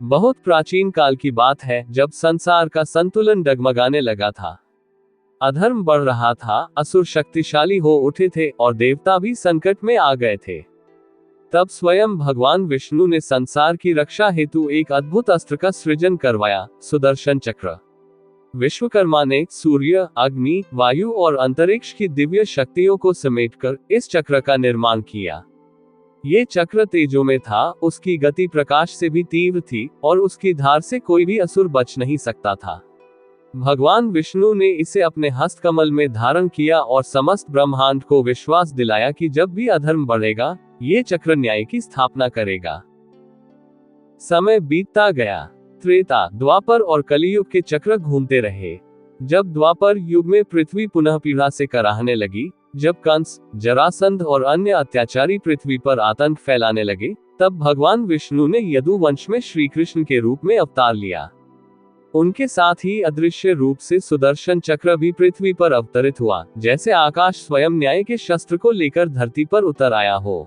बहुत प्राचीन काल की बात है, जब संसार का संतुलन डगमगाने लगा था। अधर्म बढ़ रहा था, असुर शक्तिशाली हो उठे थे और देवता भी संकट में आ गए थे। तब स्वयं भगवान विष्णु ने संसार की रक्षा हेतु एक अद्भुत अस्त्र का सृजन करवाया, सुदर्शन चक्र। विश्वकर्मा ने सूर्य, अग्नि, वायु और अंतरिक्ष की दिव्य शक्तियों को समेटकर इस चक्र का निर्माण किया। ये चक्र तेजो में था, उसकी गति प्रकाश से भी तीव्र थी और उसकी धार से कोई भी असुर बच नहीं सकता था। भगवान विष्णु ने इसे अपने हस्तकमल में धारण किया और समस्त ब्रह्मांड को विश्वास दिलाया कि जब भी अधर्म बढ़ेगा, ये चक्र न्याय की स्थापना करेगा। समय बीतता गया। त्रेता, द्वापर और कलियुग के चक्र घूमते रहे। जब द्वापर युग में पृथ्वी पुनः पीड़ा से कराहने लगी, जब कंस, जरासंध और अन्य अत्याचारी पृथ्वी पर आतंक फैलाने लगे, तब भगवान विष्णु ने यदु वंश में श्री कृष्ण के रूप में अवतार लिया। उनके साथ ही अदृश्य रूप से सुदर्शन चक्र भी पृथ्वी पर अवतरित हुआ, जैसे आकाश स्वयं न्याय के शस्त्र को लेकर धरती पर उतर आया हो।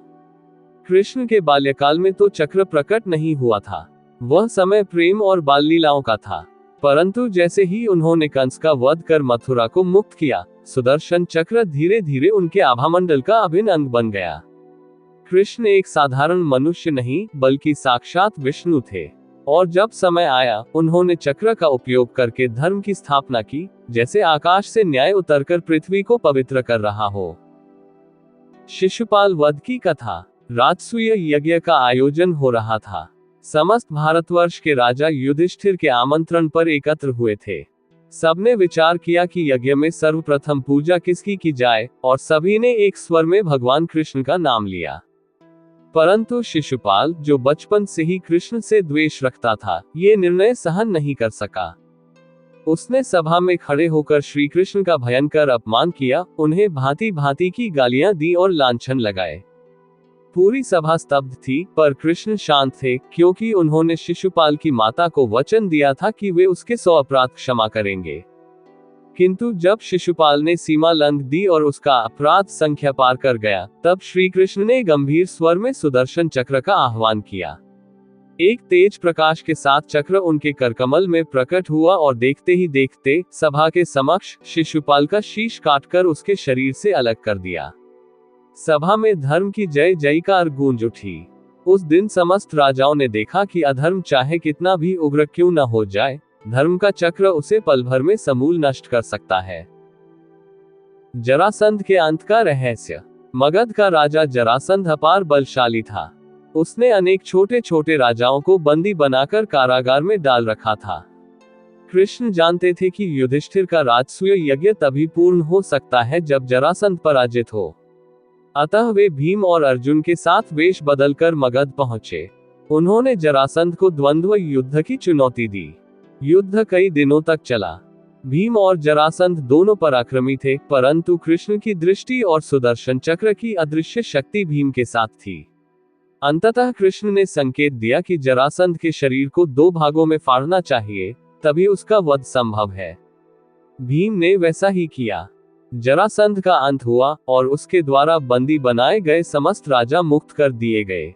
कृष्ण के बाल्यकाल में तो चक्र प्रकट नहीं हुआ था। वह समय प्रेम और बाल लीलाओं का था। परंतु जैसे ही उन्होंने कंस का वध कर मथुरा को मुक्त किया, सुदर्शन चक्र धीरे धीरे उनके आभामंडल का अभिन्न अंग बन गया। कृष्ण एक साधारण मनुष्य नहीं, बल्कि साक्षात विष्णु थे। और जब समय आया, उन्होंने चक्र का उपयोग करके धर्म की स्थापना की, जैसे आकाश से न्याय उतरकर पृथ्वी को पवित्र कर रहा हो। शिशुपाल वध की कथा। राजसूय यज्ञ का आयोजन हो रहा था। समस्त भारतवर्ष के राजा युधिष्ठिर के आमंत्रण पर एकत्र हुए थे। सबने विचार किया कि यज्ञ में सर्वप्रथम पूजा किसकी की जाए, और सभी ने एक स्वर में भगवान कृष्ण का नाम लिया। परंतु शिशुपाल, जो बचपन से ही कृष्ण से द्वेष रखता था, ये निर्णय सहन नहीं कर सका। उसने सभा में खड़े होकर श्री कृष्ण का भयंकर अपमान किया, उन्हें भांति भांति की गालियां दी और लांछन लगाए। पूरी सभा स्तब्ध थी, पर कृष्ण शांत थे, क्योंकि उन्होंने शिशुपाल की माता को वचन दिया था कि वे उसके 100 अपराध क्षमा करेंगे। किंतु जब शिशुपाल ने सीमा लंघ दी और उसका अपराध संख्या पार कर गया, तब श्री कृष्ण ने गंभीर स्वर में सुदर्शन चक्र का आह्वान किया। एक तेज प्रकाश के साथ चक्र उनके करकमल में प्रकट हुआ और देखते ही देखते सभा के समक्ष शिशुपाल का शीश काटकर उसके शरीर से अलग कर दिया। सभा में धर्म की जय जयकार गूंज उठी। उस दिन समस्त राजाओं ने देखा कि अधर्म चाहे कितना भी उग्र क्यों न हो जाए, धर्म का चक्र उसे पल भर में समूल नष्ट कर सकता है। जरासंध के अंत का रहस्य। मगध का राजा जरासंध अपार बलशाली था। उसने अनेक छोटे छोटे राजाओं को बंदी बनाकर कारागार में डाल रखा था। कृष्ण जानते थे कि युधिष्ठिर का राजसूय यज्ञ तभी पूर्ण हो सकता है जब जरासंध पराजित हो। अतः वे भीम और अर्जुन के साथ वेश बदलकर मगध पहुंचे। उन्होंने जरासंध को द्वंद्व युद्ध की चुनौती दी। युद्ध कई दिनों तक चला। भीम और जरासंध दोनों पराक्रमी थे, परंतु कृष्ण की दृष्टि और सुदर्शन चक्र की अदृश्य शक्ति भीम के साथ थी। अंततः कृष्ण ने संकेत दिया कि जरासंध के शरीर को 2 भागों में फाड़ना चाहिए, तभी उसका वध संभव है। भीम ने वैसा ही किया। जरासंध का अंत हुआ और उसके द्वारा बंदी बनाए गए समस्त राजा मुक्त कर दिए गए।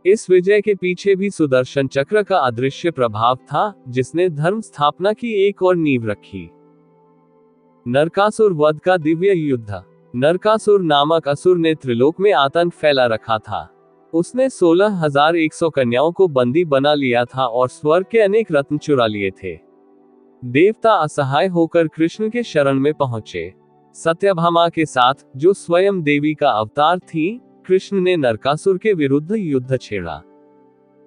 इस विजय के पीछे भी सुदर्शन चक्र का अदृश्य प्रभाव था, जिसने धर्म स्थापना की एक और नींव रखी। नरकासुर वध का दिव्य युद्ध। नरकासुर नामक असुर ने त्रिलोक में आतंक फैला रखा था। उसने 16,100 कन्याओं को बंदी बना लिया था और स्वर्ग के अनेक रत्न चुरा लिए थे। देवता असहाय होकर कृष्ण के शरण में पहुंचे। सत्यभामा के साथ, जो स्वयं देवी का अवतार थी, कृष्ण ने नरकासुर के विरुद्ध युद्ध छेड़ा।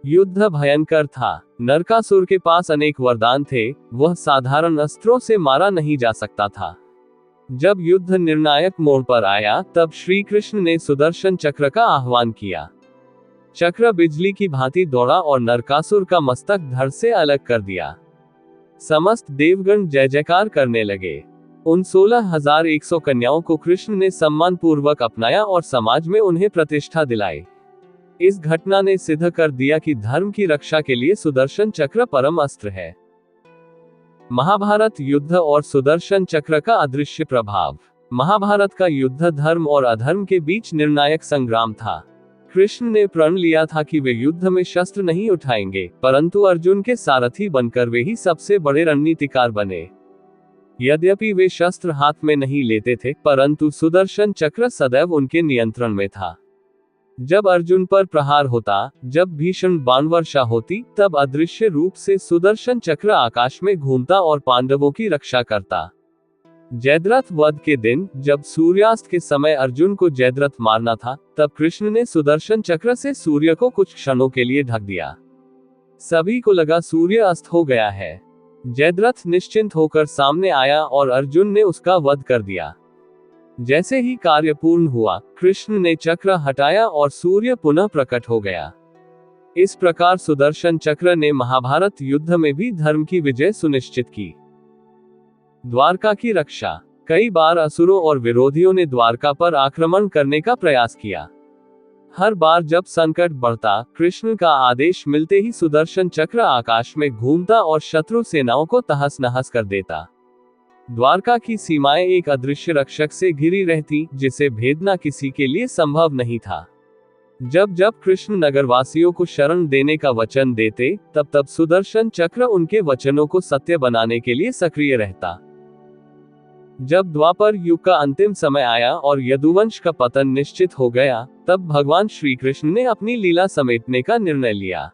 युद्ध भयंकर था। नरकासुर के पास अनेक वरदान थे, वह साधारण अस्त्रों से मारा नहीं जा सकता था। जब युद्ध निर्णायक मोड़ पर आया, तब श्री कृष्ण ने सुदर्शन चक्र का आह्वान किया। चक्र बिजली की भांति दौड़ा और नरकासुर का मस्तक धड़ से अलग कर दिया। समस्त देवगण जय जयकार करने लगे। उन 16,100 कन्याओं को कृष्ण ने सम्मान पूर्वक अपनाया और समाज में उन्हें प्रतिष्ठा दिलाई। इस घटना ने सिद्ध कर दिया कि धर्म की रक्षा के लिए सुदर्शन चक्र परम अस्त्र है। महाभारत युद्ध और सुदर्शन चक्र का अदृश्य प्रभाव। महाभारत का युद्ध धर्म और अधर्म के बीच निर्णायक संग्राम था। कृष्ण ने प्रण लिया था कि वे युद्ध में शस्त्र नहीं उठाएंगे, परंतु अर्जुन के सारथी बनकर वे ही सबसे बड़े रणनीतिकार बने। यद्यपि वे शस्त्र हाथ में नहीं लेते थे, परंतु सुदर्शन चक्र सदैव उनके नियंत्रण में था। जब अर्जुन पर प्रहार होता, जब भीषण बाणवर्षा होती, तब अदृश्य रूप से सुदर्शन चक्र आकाश में घूमता और पांडवों की रक्षा करता। जयद्रथ वध के दिन, जब सूर्यास्त के समय अर्जुन को जयद्रथ मारना था, तब कृष्ण ने सुदर्शन चक्र से सूर्य को कुछ क्षणों के लिए ढक दिया। सभी को लगा सूर्य अस्त हो गया है। जयद्रथ निश्चिंत होकर सामने आया और अर्जुन ने उसका वध कर दिया। जैसे ही कार्य पूर्ण हुआ, कृष्ण ने चक्र हटाया और सूर्य पुनः प्रकट हो गया। इस प्रकार सुदर्शन चक्र ने महाभारत युद्ध में भी धर्म की विजय सुनिश्चित की। द्वारका की रक्षा। कई बार असुरों और विरोधियों ने द्वारका पर आक्रमण करने का प्रयास किया। हर बार जब संकट बढ़ता, कृष्ण का आदेश मिलते ही सुदर्शन चक्र आकाश में घूमता और शत्रु सेनाओं को तहस नहस कर देता। द्वारका की सीमाएं एक अदृश्य रक्षक से घिरी रहती, जिसे भेदना किसी के लिए संभव नहीं था। जब जब कृष्ण नगरवासियों को शरण देने का वचन देते, तब तब सुदर्शन चक्र उनके वचनों को सत्य बनाने के लिए सक्रिय रहता। जब द्वापर युग का अंतिम समय आया और यदुवंश का पतन निश्चित हो गया, तब भगवान श्री कृष्ण ने अपनी लीला समेटने का निर्णय लिया।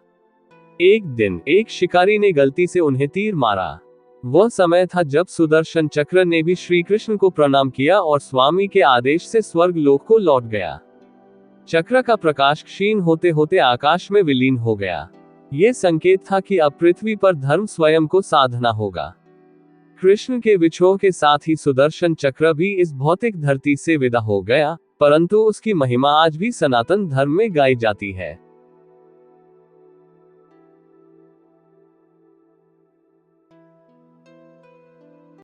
एक दिन एक शिकारी ने गलती से उन्हें तीर मारा। वह समय था जब सुदर्शन चक्र ने भी श्री कृष्ण को प्रणाम किया और स्वामी के आदेश से स्वर्ग लोक को लौट गया। चक्र का प्रकाश क्षीण होते होते आकाश में विलीन हो गया। यह संकेत था कि अब पृथ्वी पर धर्म स्वयं को साधना होगा। कृष्ण के विछोह के साथ ही सुदर्शन चक्र भी इस भौतिक धरती से विदा हो गया, परंतु उसकी महिमा आज भी सनातन धर्म में गाई जाती है।